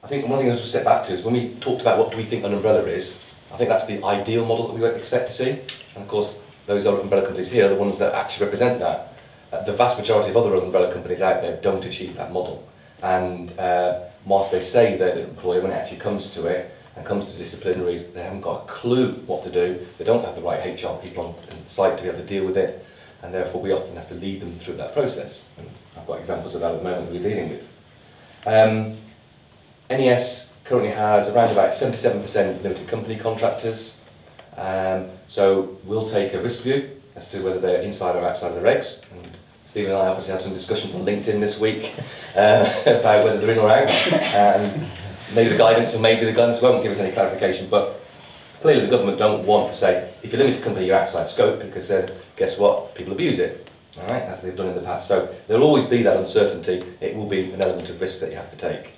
I think one thing I want to step back to is when we talked about what do we think an umbrella is, I think that's the ideal model that we would expect to see. And of course, those other umbrella companies here are the ones that actually represent that. The vast majority of other umbrella companies out there don't achieve that model. And whilst they say they're the employer, when it actually comes to it, and comes to disciplinaries, they haven't got a clue what to do. They don't have the right HR people on site to be able to deal with it, and therefore we often have to lead them through that process. And I've got examples of that at the moment that we're dealing with. NES currently has around about 77% limited company contractors. So we'll take a risk view as to whether they're inside or outside of the regs. And Stephen and I obviously had some discussions on LinkedIn this week about whether they're in or out. And maybe the guidance won't give us any clarification, but clearly the government don't want to say, if you're limited company, you're outside scope, because then, guess what, people abuse it, all right, as they've done in the past. So there'll always be that uncertainty. It will be an element of risk that you have to take.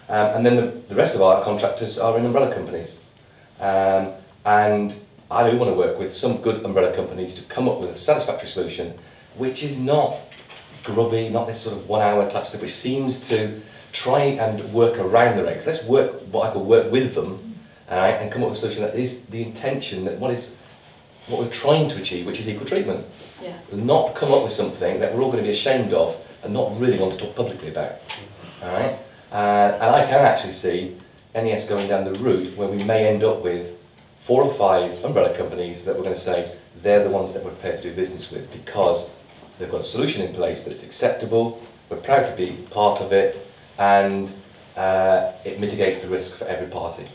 And then the rest of our contractors are in umbrella companies. And I do want to work with some good umbrella companies to come up with a satisfactory solution, which is not grubby, not this sort of 1 hour type stuff, which seems to try and work around the regs. Let's work, what I call work with them, and come up with a solution that is the intention, that what we're trying to achieve, which is equal treatment. Yeah. Not come up with something that we're all going to be ashamed of and not really want to talk publicly about. All right? And I can actually see NES going down the route where we may end up with 4 or 5 umbrella companies that we're going to say they're the ones that we're prepared to do business with, because they've got a solution in place that is acceptable, we're proud to be part of it, and it mitigates the risk for every party.